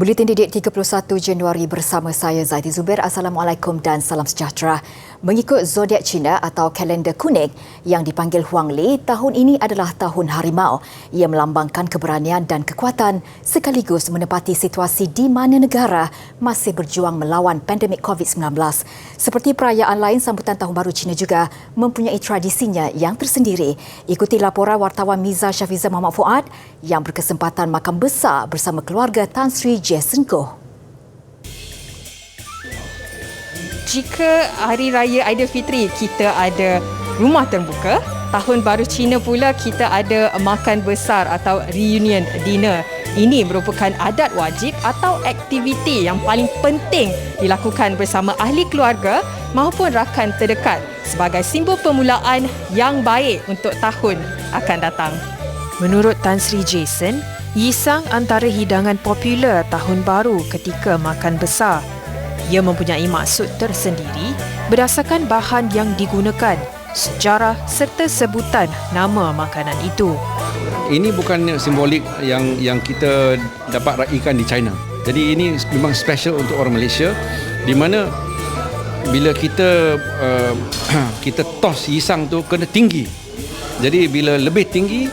Buletin Didik 31 Januari bersama saya Zaidi Zubair. Assalamualaikum dan salam sejahtera. Mengikut zodiak Cina atau kalender kuning yang dipanggil Huang Li, tahun ini adalah tahun harimau. Ia melambangkan keberanian dan kekuatan sekaligus menepati situasi di mana negara masih berjuang melawan pandemik COVID-19. Seperti perayaan lain, sambutan Tahun Baru Cina juga mempunyai tradisinya yang tersendiri. Ikuti laporan wartawan Miza Syafiza Muhammad Fuad yang berkesempatan makan besar bersama keluarga Tan Sri Jason Goh. Jika Hari Raya Aidilfitri kita ada rumah terbuka, Tahun Baru Cina pula kita ada makan besar atau reunion dinner. Ini merupakan adat wajib atau aktiviti yang paling penting dilakukan bersama ahli keluarga maupun rakan terdekat sebagai simbol permulaan yang baik untuk tahun akan datang. Menurut Tan Sri Jason, yisang antara hidangan popular Tahun Baru ketika makan besar. Ia mempunyai maksud tersendiri berdasarkan bahan yang digunakan, sejarah serta sebutan nama makanan itu. Ini bukan simbolik yang kita dapat raikan di China. Jadi ini memang special untuk orang Malaysia, di mana bila kita toss yisang tu kena tinggi. Jadi bila lebih tinggi,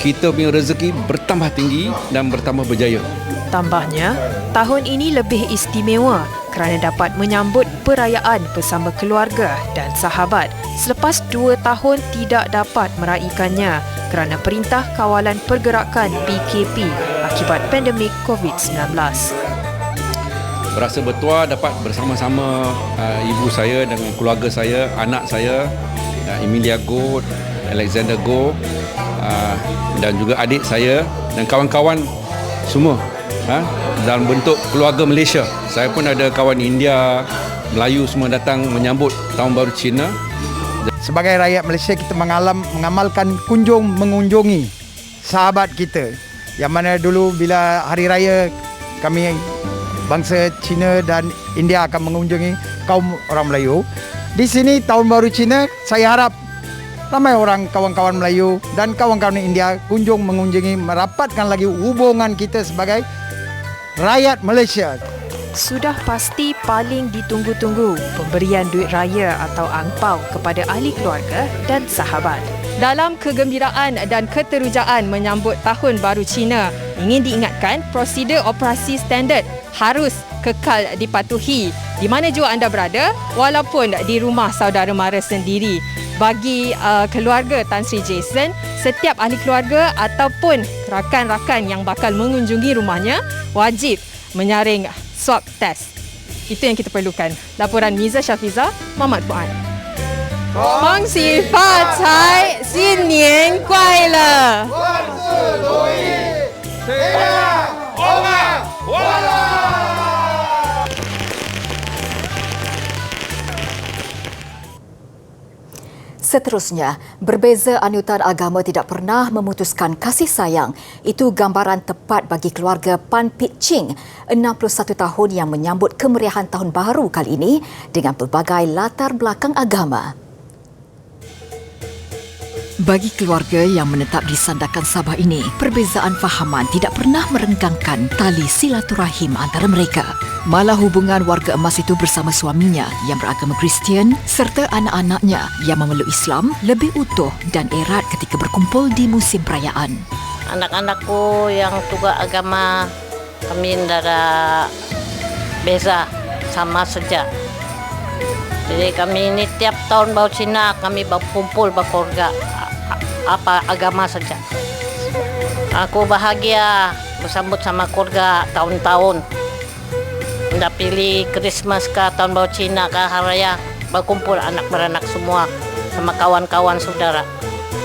kita punya rezeki bertambah tinggi dan bertambah berjaya. Tambahnya, tahun ini lebih istimewa kerana dapat menyambut perayaan bersama keluarga dan sahabat selepas 2 tahun tidak dapat meraikannya kerana Perintah Kawalan Pergerakan PKP akibat pandemik COVID-19. Berasa bertuah dapat bersama-sama ibu saya dengan keluarga saya, anak saya, Emilia Goh, Alexander Goh, dan juga adik saya dan kawan-kawan semua dalam bentuk keluarga Malaysia. Saya pun ada kawan India, Melayu semua datang menyambut Tahun Baru Cina. Sebagai rakyat Malaysia, kita mengamalkan mengunjungi sahabat kita. Yang mana dulu bila hari raya kami bangsa Cina dan India akan mengunjungi kaum orang Melayu. Di sini Tahun Baru Cina, saya harap ramai orang kawan-kawan Melayu dan kawan-kawan India mengunjungi, merapatkan lagi hubungan kita sebagai rakyat Malaysia. Sudah pasti paling ditunggu-tunggu pemberian duit raya atau angpau kepada ahli keluarga dan sahabat. Dalam kegembiraan dan keterujaan menyambut Tahun Baru Cina, ingin diingatkan prosedur operasi standard harus kekal dipatuhi di mana jua anda berada, walaupun di rumah saudara mara sendiri. Bagi keluarga Tan Sri Jason, setiap ahli keluarga ataupun rakan-rakan yang bakal mengunjungi rumahnya wajib menyaring swab test. Itu yang kita perlukan. Laporan Miza Syafiza, Muhammad Fuad. 恭喜发财，新年快乐！万事如意，平安，红安，欢乐。Seterusnya, berbeza anutan agama tidak pernah memutuskan kasih sayang. Itu gambaran tepat bagi keluarga Pan Pit Ching, 61 tahun yang menyambut kemeriahan Tahun Baru kali ini dengan pelbagai latar belakang agama. Bagi keluarga yang menetap di Sandakan Sabah ini, perbezaan fahaman tidak pernah merenggangkan tali silaturahim antara mereka. Malah hubungan warga emas itu bersama suaminya yang beragama Kristian serta anak-anaknya yang memeluk Islam lebih utuh dan erat ketika berkumpul di musim perayaan. Anak-anakku yang juga agama kami tidak ada beza, sama saja. Jadi kami ini tiap tahun Baru Cina kami berkumpul berkeluarga apa agama saja. Aku bahagia bersambut sama keluarga tahun-tahun. Tidak pilih Christmas ke Tahun Baru Cina ke Hari Raya, berkumpul anak beranak semua sama kawan-kawan saudara.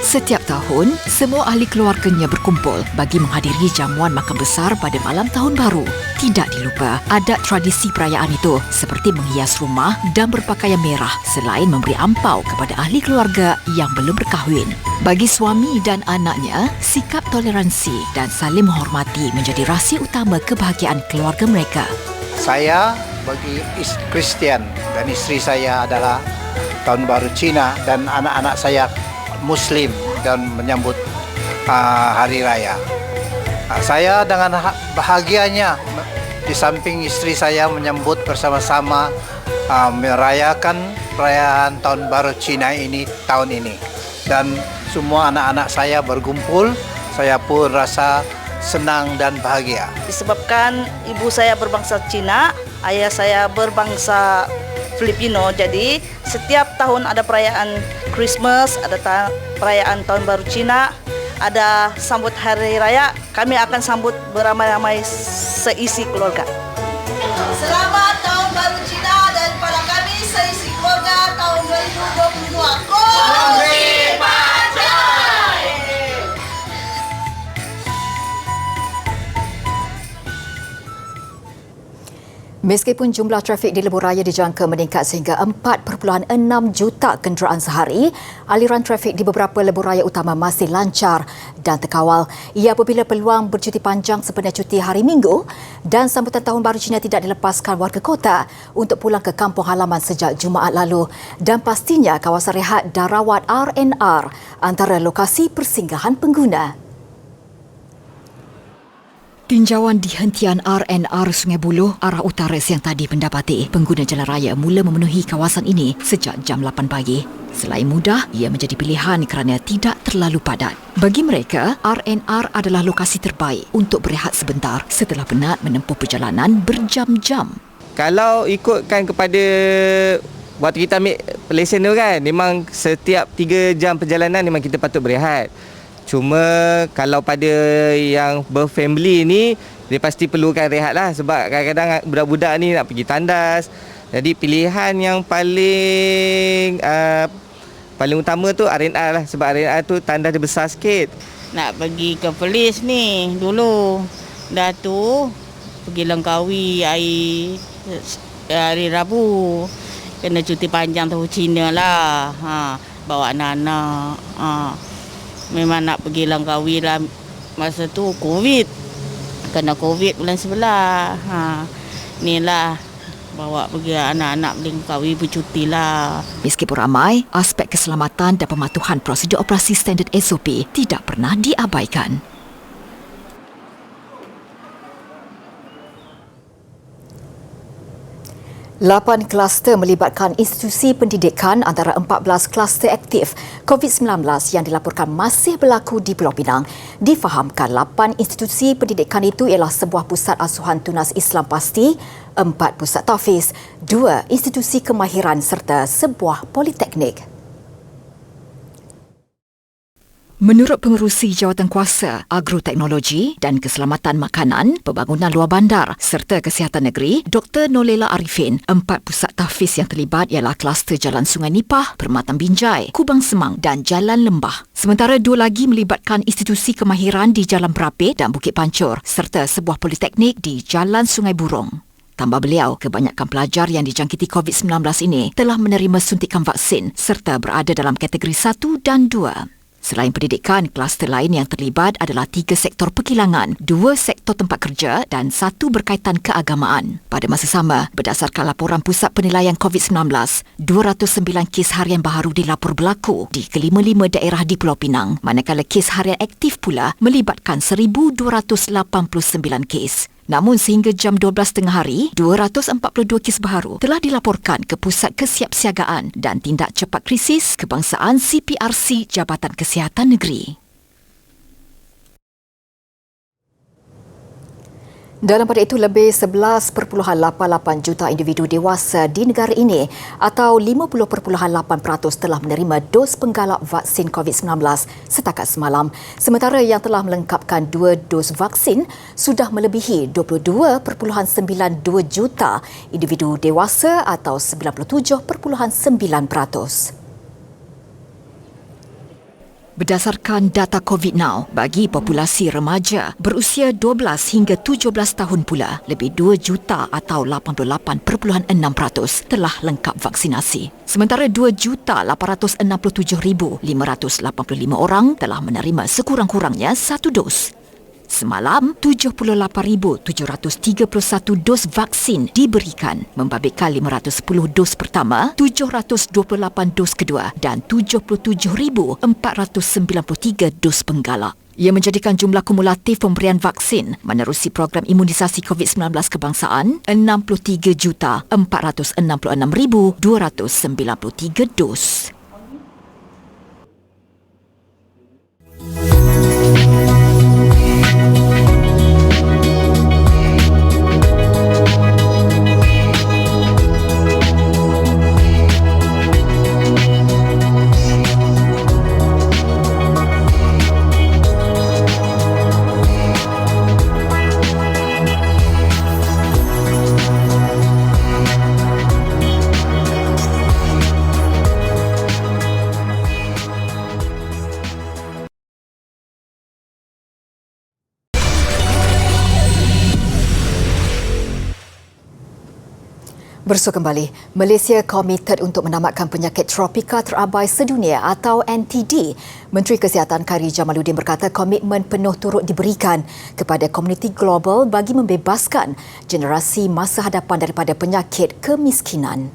Setiap tahun, semua ahli keluarganya berkumpul bagi menghadiri jamuan makan besar pada malam Tahun Baru. Tidak dilupa, adat tradisi perayaan itu seperti menghias rumah dan berpakaian merah selain memberi ampau kepada ahli keluarga yang belum berkahwin. Bagi suami dan anaknya, sikap toleransi dan saling menghormati menjadi rahsia utama kebahagiaan keluarga mereka. Saya bagi Kristian dan isteri saya adalah Tahun Baru Cina dan anak-anak saya Muslim dan menyambut Hari Raya. Saya dengan bahagianya di samping istri saya menyambut bersama-sama merayakan perayaan Tahun Baru Cina ini tahun ini. Dan semua anak-anak saya berkumpul, saya pun rasa senang dan bahagia. Disebabkan ibu saya berbangsa Cina, ayah saya berbangsa Filipino, jadi setiap tahun ada perayaan Christmas, ada perayaan Tahun Baru Cina, ada sambut Hari Raya, kami akan sambut beramai-ramai seisi keluarga. Selamat Tahun Baru Cina dan pada kami seisi keluarga tahun 2022. Kongsi Pacai! Meskipun jumlah trafik di lebuh raya dijangka meningkat sehingga 4.6 juta kenderaan sehari, aliran trafik di beberapa lebuh raya utama masih lancar dan terkawal. Ia apabila peluang bercuti panjang sempena cuti hari Minggu dan sambutan Tahun Baru Cina tidak dilepaskan warga kota untuk pulang ke kampung halaman sejak Jumaat lalu. Dan pastinya kawasan rehat dan rawat R&R antara lokasi persinggahan pengguna. Tinjauan di hentian R&R Sungai Buloh arah utara siang tadi mendapati pengguna jalan raya mula memenuhi kawasan ini sejak jam 8 pagi. Selain mudah, ia menjadi pilihan kerana tidak terlalu padat. Bagi mereka, R&R adalah lokasi terbaik untuk berehat sebentar setelah penat menempuh perjalanan berjam-jam. Kalau ikutkan kepada waktu kita ambil lesen tu kan, memang setiap 3 jam perjalanan memang kita patut berehat. Cuma kalau pada yang berfamily ni, dia pasti perlukan rehat lah sebab kadang-kadang budak-budak ni nak pergi tandas. Jadi pilihan yang paling utama tu R&R lah sebab R&R tu tandas dia besar sikit. Nak pergi ke Perlis ni dulu. Dah tu pergi Langkawi hari Rabu. Kena cuti panjang tahun Cina lah. Bawa anak-anak. Memang nak pergi Langkawi lah masa tu Covid. Kena Covid bulan 11. Inilah bawa pergi anak-anak Langkawi bercuti lah. Meskipun ramai, aspek keselamatan dan pematuhan prosedur operasi standard SOP tidak pernah diabaikan. 8 kluster melibatkan institusi pendidikan antara 14 kluster aktif COVID-19 yang dilaporkan masih berlaku di Pulau Pinang. Difahamkan 8 institusi pendidikan itu ialah sebuah pusat asuhan tunas Islam pasti, 4 pusat tahfiz, 2 institusi kemahiran serta sebuah politeknik. Menurut Pengerusi Jawatankuasa Agroteknologi dan Keselamatan Makanan, Pembangunan Luar Bandar serta Kesihatan Negeri, Dr. Nolela Arifin, 4 pusat tahfiz yang terlibat ialah kluster Jalan Sungai Nipah, Permatan Binjai, Kubang Semang dan Jalan Lembah. Sementara 2 lagi melibatkan institusi kemahiran di Jalan Berapit dan Bukit Pancur serta sebuah politeknik di Jalan Sungai Burong. Tambah beliau, kebanyakan pelajar yang dijangkiti COVID-19 ini telah menerima suntikan vaksin serta berada dalam kategori 1 dan 2. Selain pendidikan, kluster lain yang terlibat adalah 3 sektor perkilangan, 2 sektor tempat kerja dan 1 berkaitan keagamaan. Pada masa sama, berdasarkan laporan Pusat Penilaian COVID-19, 209 kes harian baharu dilapor berlaku di ke-55 daerah di Pulau Pinang, manakala kes harian aktif pula melibatkan 1,289 kes. Namun sehingga jam 12 tengah hari, 242 kes baharu telah dilaporkan ke Pusat Kesiapsiagaan dan Tindak Cepat Krisis Kebangsaan CPRC Jabatan Kesihatan Negeri. Dalam pada itu, lebih 11.88 juta individu dewasa di negara ini atau 50.8% telah menerima dos penggalak vaksin COVID-19 setakat semalam. Sementara yang telah melengkapkan 2 dos vaksin sudah melebihi 22.92 juta individu dewasa atau 97.9%. Berdasarkan data COVID Now, bagi populasi remaja berusia 12 hingga 17 tahun pula, lebih 2 juta atau 88.6% telah lengkap vaksinasi. Sementara 2,867,585 orang telah menerima sekurang-kurangnya 1 dos. Semalam, 78,731 dos vaksin diberikan, membabitkan 510 dos pertama, 728 dos kedua dan 77,493 dos penggalak. Ia menjadikan jumlah kumulatif pemberian vaksin menerusi program imunisasi COVID-19 kebangsaan 63,466,293 dos. Bersua kembali, Malaysia komited untuk menamatkan penyakit tropika terabai sedunia atau NTD. Menteri Kesihatan Khairy Jamaluddin berkata komitmen penuh turut diberikan kepada komuniti global bagi membebaskan generasi masa hadapan daripada penyakit kemiskinan.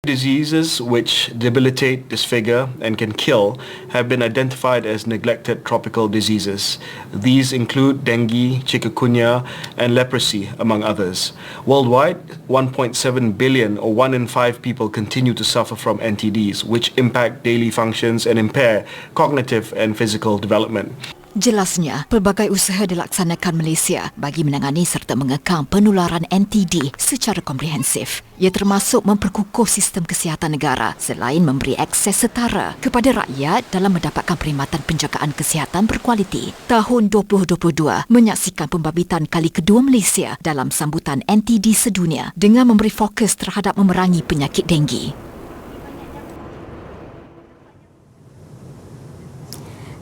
Diseases which debilitate, disfigure and can kill have been identified as neglected tropical diseases. These include dengue, chikungunya and leprosy, among others. Worldwide, 1.7 billion or 1 in 5 people continue to suffer from NTDs, which impact daily functions and impair cognitive and physical development. Jelasnya, pelbagai usaha dilaksanakan Malaysia bagi menangani serta mengekang penularan NTD secara komprehensif. Ia termasuk memperkukuh sistem kesihatan negara selain memberi akses setara kepada rakyat dalam mendapatkan perkhidmatan penjagaan kesihatan berkualiti. Tahun 2022 menyaksikan pembabitan kali kedua Malaysia dalam sambutan NTD sedunia dengan memberi fokus terhadap memerangi penyakit denggi.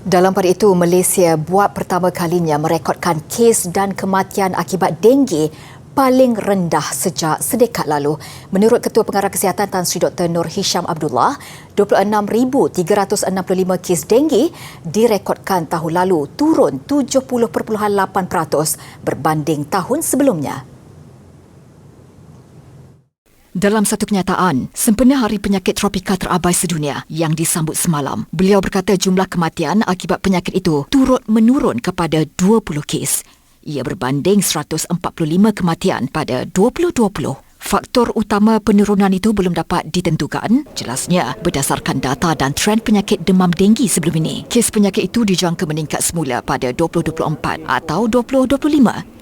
Dalam pada itu, Malaysia buat pertama kalinya merekodkan kes dan kematian akibat denggi paling rendah sejak sedekad lalu. Menurut Ketua Pengarah Kesihatan Tan Sri Dr. Nur Hisham Abdullah, 26,365 kes denggi direkodkan tahun lalu, turun 70.8% berbanding tahun sebelumnya. Dalam satu kenyataan, sempena Hari Penyakit Tropika Terabai Sedunia yang disambut semalam, beliau berkata jumlah kematian akibat penyakit itu turut menurun kepada 20 kes. Ia berbanding 145 kematian pada 2020. Faktor utama penurunan itu belum dapat ditentukan. Jelasnya, berdasarkan data dan trend penyakit demam denggi sebelum ini, kes penyakit itu dijangka meningkat semula pada 2024 atau 2025.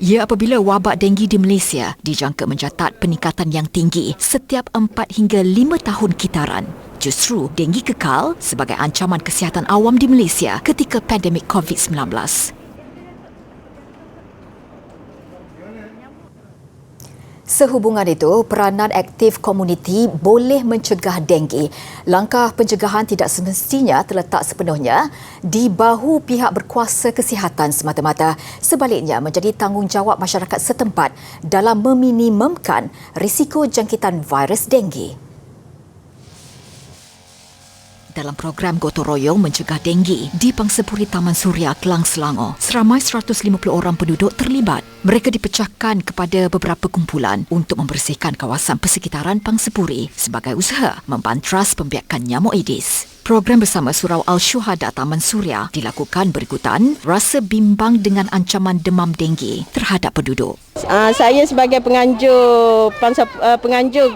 Ia apabila wabak denggi di Malaysia dijangka mencatat peningkatan yang tinggi setiap 4 hingga 5 tahun kitaran. Justru, denggi kekal sebagai ancaman kesihatan awam di Malaysia ketika pandemik COVID-19. Sehubungan itu, peranan aktif komuniti boleh mencegah denggi. Langkah pencegahan tidak semestinya terletak sepenuhnya di bahu pihak berkuasa kesihatan semata-mata. Sebaliknya, menjadi tanggungjawab masyarakat setempat dalam meminimumkan risiko jangkitan virus denggi. Dalam program gotong royong mencegah denggi di Pangsapuri Taman Suria, Kelang Selangor, seramai 150 orang penduduk terlibat. Mereka dipecahkan kepada beberapa kumpulan untuk membersihkan kawasan persekitaran Pangsapuri sebagai usaha membantras pembiakan nyamuk Aedes. Program bersama Surau Al-Syuhada Taman Suria dilakukan berikutan rasa bimbang dengan ancaman demam denggi terhadap penduduk. Saya sebagai penganjur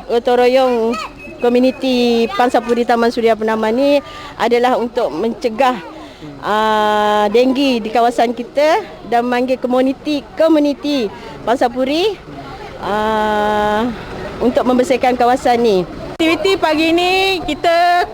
gotong royong komuniti Pangsapuri Taman Suria Penaman ni adalah untuk mencegah denggi di kawasan kita dan memanggil komuniti Pangsapuri untuk membersihkan kawasan ni. Aktiviti pagi ni kita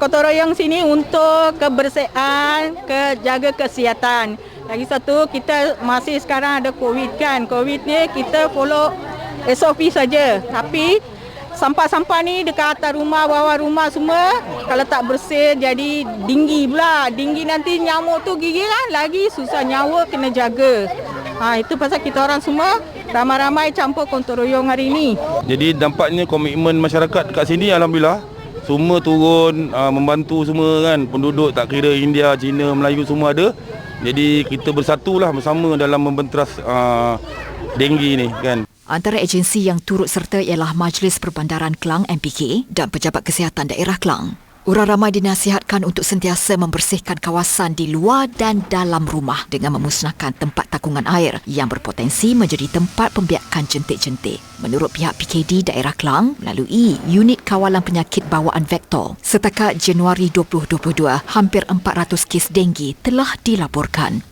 gotong royong sini untuk kebersihan, jaga kesihatan. Lagi satu, kita masih sekarang ada COVID kan. COVID ni kita follow SOP saja. Tapi sampah-sampah ni dekat atas rumah, bawah rumah semua kalau tak bersih jadi denggi pula. Denggi nanti nyamuk tu gigit kan, lagi susah nyawa, kena jaga. Itu pasal kita orang semua ramai-ramai campur gotong royong hari ni. Jadi dampaknya komitmen masyarakat kat sini alhamdulillah semua turun membantu semua kan. Penduduk tak kira India, Cina, Melayu semua ada. Jadi kita bersatulah bersama dalam membentras denggi ni kan. Antara agensi yang turut serta ialah Majlis Perbandaran Kelang MPK dan Pejabat Kesihatan Daerah Kelang. Orang ramai dinasihatkan untuk sentiasa membersihkan kawasan di luar dan dalam rumah dengan memusnahkan tempat takungan air yang berpotensi menjadi tempat pembiakan jentik-jentik. Menurut pihak PKD Daerah Klang melalui Unit Kawalan Penyakit Bawaan Vektor, setakat Januari 2022, hampir 400 kes denggi telah dilaporkan.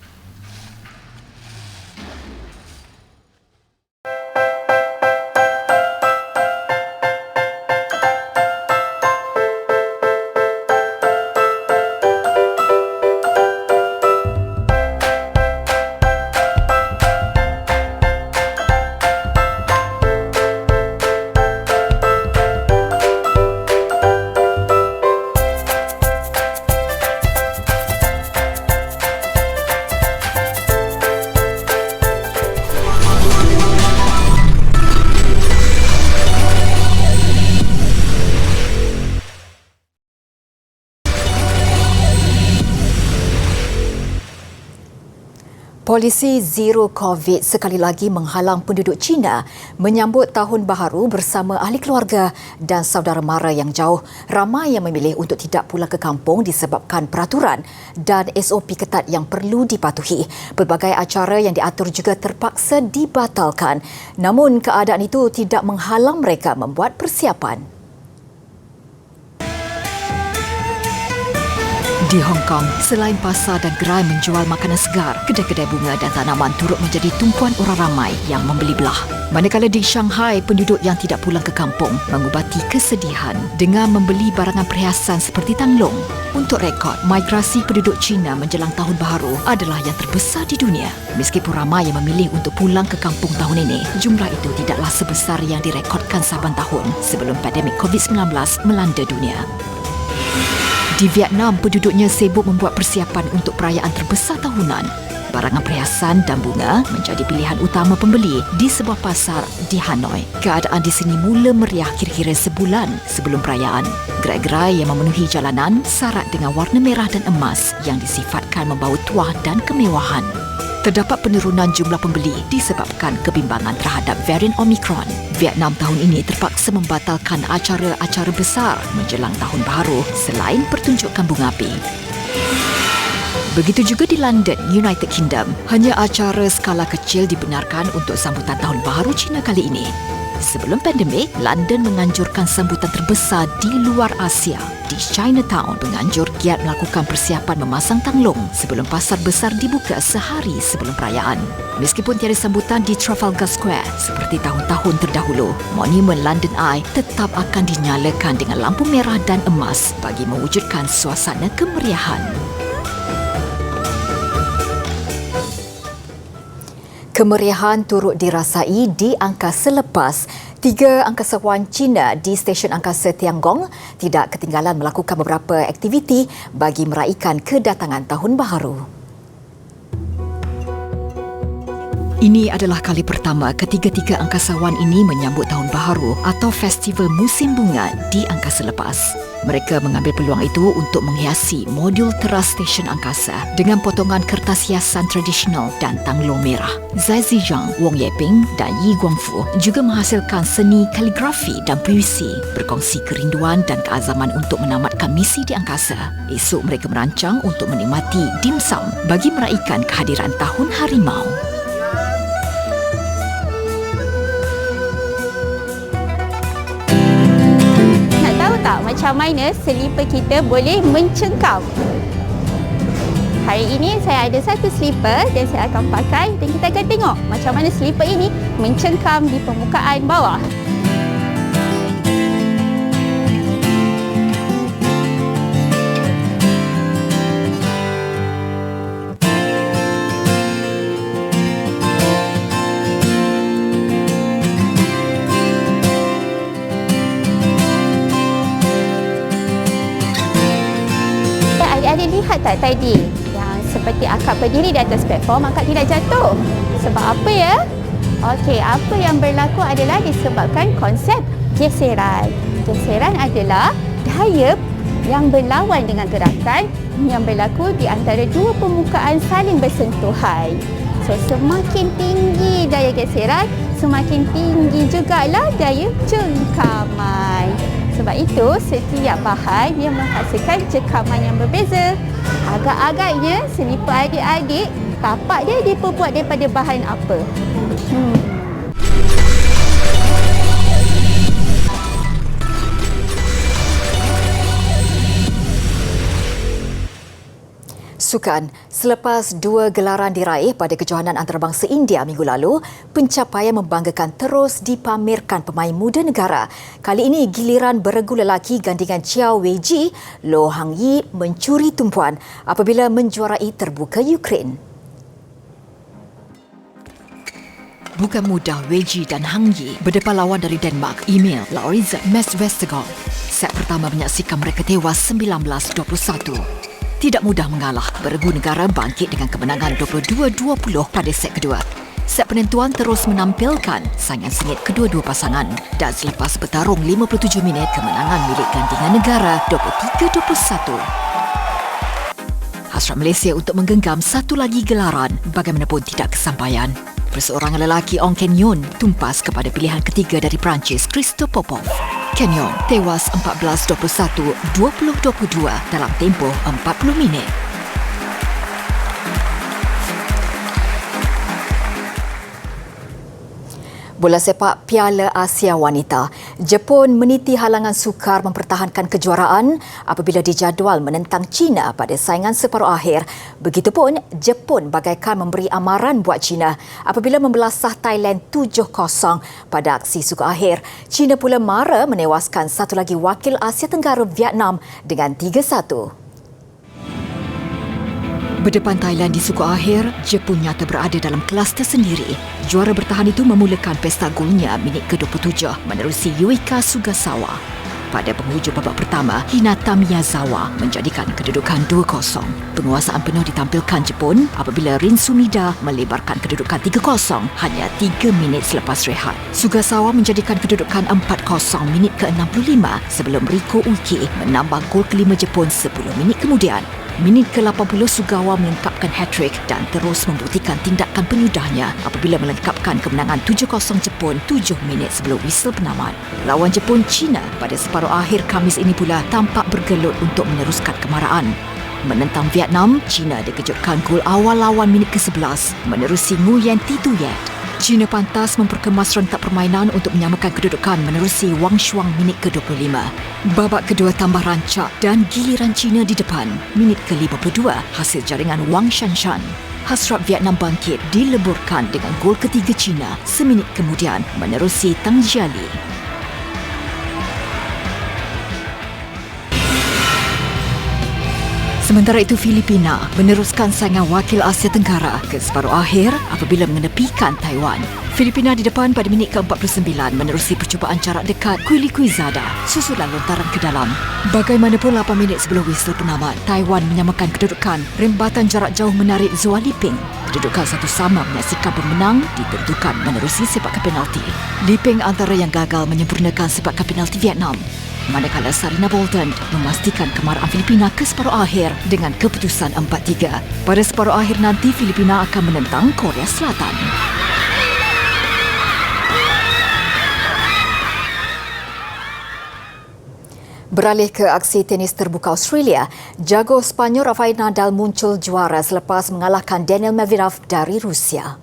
Polisi Zero COVID sekali lagi menghalang penduduk China menyambut Tahun Baharu bersama ahli keluarga dan saudara mara yang jauh. Ramai yang memilih untuk tidak pulang ke kampung disebabkan peraturan dan SOP ketat yang perlu dipatuhi. Pelbagai acara yang diatur juga terpaksa dibatalkan. Namun keadaan itu tidak menghalang mereka membuat persiapan. Di Hong Kong, selain pasar dan gerai menjual makanan segar, kedai-kedai bunga dan tanaman turut menjadi tumpuan orang ramai yang membeli belah. Manakala di Shanghai, penduduk yang tidak pulang ke kampung mengubati kesedihan dengan membeli barangan perhiasan seperti tanglong. Untuk rekod, migrasi penduduk Cina menjelang Tahun Baharu adalah yang terbesar di dunia. Meskipun ramai yang memilih untuk pulang ke kampung tahun ini, jumlah itu tidaklah sebesar yang direkodkan saban tahun sebelum pandemik COVID-19 melanda dunia. Di Vietnam, penduduknya sibuk membuat persiapan untuk perayaan terbesar tahunan. Barangan perhiasan dan bunga menjadi pilihan utama pembeli di sebuah pasar di Hanoi. Keadaan di sini mula meriah kira-kira sebulan sebelum perayaan. Gerai-gerai yang memenuhi jalanan syarat dengan warna merah dan emas yang disifatkan membawa tuah dan kemewahan. Terdapat penurunan jumlah pembeli disebabkan kebimbangan terhadap varian Omicron. Vietnam tahun ini terpaksa membatalkan acara-acara besar menjelang Tahun Baharu selain pertunjukan bunga api. Begitu juga di London, United Kingdom. Hanya acara skala kecil dibenarkan untuk sambutan Tahun Baharu Cina kali ini. Sebelum pandemik, London menganjurkan sambutan terbesar di luar Asia. Di Chinatown, penganjur giat melakukan persiapan memasang tanglong sebelum pasar besar dibuka sehari sebelum perayaan. Meskipun tiada sambutan di Trafalgar Square seperti tahun-tahun terdahulu, Monumen London Eye tetap akan dinyalakan dengan lampu merah dan emas bagi mewujudkan suasana kemeriahan. Kemeriahan turut dirasai di angkasa lepas. 3 angkasawan Cina di stesen angkasa Tiangong tidak ketinggalan melakukan beberapa aktiviti bagi meraihkan kedatangan Tahun Baharu. Ini adalah kali pertama ketiga-tiga angkasawan ini menyambut Tahun Baharu atau Festival Musim Bunga di angkasa lepas. Mereka mengambil peluang itu untuk menghiasi modul teras stesen angkasa dengan potongan kertas hiasan tradisional dan tanglong merah. Zai Ziyang, Wong Yeping dan Yi Guangfu juga menghasilkan seni kaligrafi dan puisi, berkongsi kerinduan dan keazaman untuk menamatkan misi di angkasa. Esok mereka merancang untuk menikmati dimsum bagi meraihkan kehadiran Tahun Harimau. Macam mana selipar kita boleh mencengkam. Hari ini saya ada satu selipar dan saya akan pakai dan kita akan tengok macam mana selipar ini mencengkam di permukaan bawah. Ada lihat tak tadi yang seperti akak berdiri di atas platform, akak tidak jatuh. Sebab apa ya? Okey, apa yang berlaku adalah disebabkan konsep geseran. Geseran adalah daya yang berlawan dengan gerakan yang berlaku di antara dua permukaan saling bersentuhan. So, semakin tinggi daya geseran, semakin tinggi jugalah daya cengkaman. So, Sebab itu, setiap bahan ia menghasilkan cekaman yang berbeza. Agak-agaknya selipar adik-adik, tapak dia diperbuat daripada bahan apa? Sukan. Selepas 2 gelaran diraih pada kejohanan antarabangsa India minggu lalu, pencapaian membanggakan terus dipamerkan pemain muda negara. Kali ini giliran beregu lelaki gandingan Chiao Wei-ji, Loh Hang Yi mencuri tumpuan apabila menjuarai terbuka Ukraine. Bukan mudah Wei-ji dan Hang Yi berdepan lawan dari Denmark, Emil Lauritzen Mads Vestergaard. Set pertama menyaksikan mereka tewas 19-21. Tidak mudah mengalah, beregu negara bangkit dengan kemenangan 22-20 pada set kedua. Set penentuan terus menampilkan saingan sengit kedua-dua pasangan dan selepas bertarung 57 minit, kemenangan milik gandingan negara 23-21. Hasrat Malaysia untuk menggenggam satu lagi gelaran bagaimanapun tidak kesampaian. Perseorangan lelaki Ong Ken Yeon tumpas kepada pilihan ketiga dari Perancis Christo Popov. Ken Yeon tewas 14-21, 20-22 dalam tempoh 40 minit. Bola sepak Piala Asia Wanita. Jepun meniti halangan sukar mempertahankan kejuaraan apabila dijadual menentang China pada saingan separuh akhir. Begitupun, Jepun bagaikan memberi amaran buat China apabila membelasah Thailand 7-0 pada aksi suku akhir. China pula mara menewaskan satu lagi wakil Asia Tenggara Vietnam dengan 3-1. Berdepan Thailand di suku akhir, Jepun nyata berada dalam kelas tersendiri. Juara bertahan itu memulakan pesta golnya minit ke-27 menerusi Yuika Sugasawa. Pada penghujung babak pertama, Hinata Miyazawa menjadikan kedudukan 2-0. Penguasaan penuh ditampilkan Jepun apabila Rin Sumida melebarkan kedudukan 3-0 hanya 3 minit selepas rehat. Sugasawa menjadikan kedudukan 4-0 minit ke-65 sebelum Riko Uki menambah gol kelima Jepun 10 minit kemudian. Minit ke-80 Sugawa melengkapkan hat-trick dan terus membuktikan tindakan penyudahnya apabila melengkapkan kemenangan 7-0 Jepun 7 minit sebelum whistle penamat. Lawan Jepun, China pada separuh akhir Khamis ini pula tampak bergelut untuk meneruskan kemarahan. Menentang Vietnam, China dikejutkan gol awal lawan minit ke-11 menerusi Nguyen Thi Tu Yet. China pantas memperkemas rentak permainan untuk menyamakan kedudukan menerusi Wang Shuang minit ke-25. Babak kedua tambah rancak dan giliran China di depan. Minit ke-52 hasil jaringan Wang Shanshan. Hasrat Vietnam bangkit dileburkan dengan gol ketiga China seminit kemudian menerusi Tang Jiali. Sementara itu, Filipina meneruskan saingan wakil Asia Tenggara ke separuh akhir apabila mengenepikan Taiwan. Filipina di depan pada minit ke-49 menerusi percubaan jarak dekat Quili Quizada susulan lontaran ke dalam. Bagaimanapun 8 minit sebelum whistle penamat, Taiwan menyamakan kedudukan. Rembatan jarak jauh menarik Zhou Liping. Kedudukan satu sama menyaksikan pemenang ditentukan menerusi sepakan penalti. Liping antara yang gagal menyempurnakan sepakan penalti Vietnam. Manakala Sarina Bolton memastikan kemarahan Filipina ke separuh akhir dengan keputusan 4-3. Pada separuh akhir nanti, Filipina akan menentang Korea Selatan. Beralih ke aksi tenis terbuka Australia, jago Sepanyol Rafael Nadal muncul juara selepas mengalahkan Daniil Medvedev dari Rusia.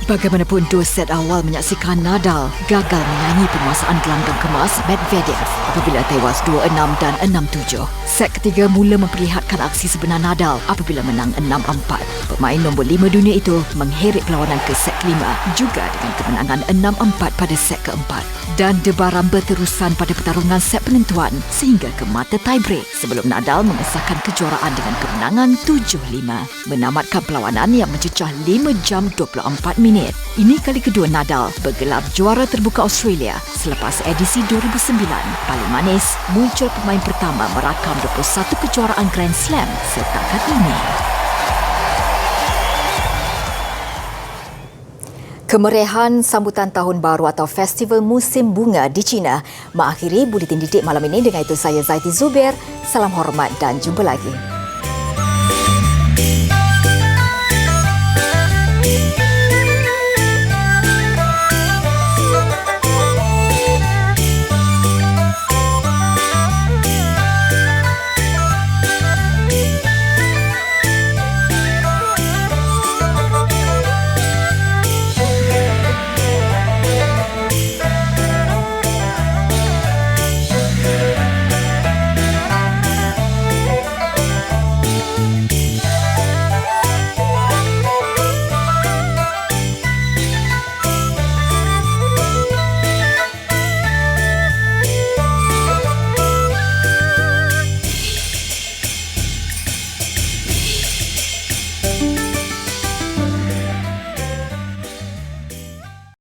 Bagaimanapun, 2 set awal menyaksikan Nadal gagal menyaingi penguasaan gelanggang kemas Medvedev apabila tewas 2-6 dan 6-7. Set ketiga mula memperlihatkan aksi sebenar Nadal apabila menang 6-4. Pemain nombor 5 dunia itu mengheret perlawanan ke set kelima juga dengan kemenangan 6-4 pada set keempat. Dan debaran berterusan pada pertarungan set penentuan sehingga ke mata tiebreak sebelum Nadal mengesahkan kejuaraan dengan kemenangan 7-5. Menamatkan perlawanan yang mencecah 5 jam 24 minit. Ini kali kedua Nadal bergelar juara terbuka Australia selepas edisi 2009. Paling manis, muncul pemain pertama merakam 21 kejuaraan Grand Slam setakat ini. Kemeriahan sambutan Tahun Baru atau Festival Musim Bunga di China mengakhiri Buletin Didik malam ini. Dengan itu, saya Zaiti Zubair. Salam hormat dan jumpa lagi.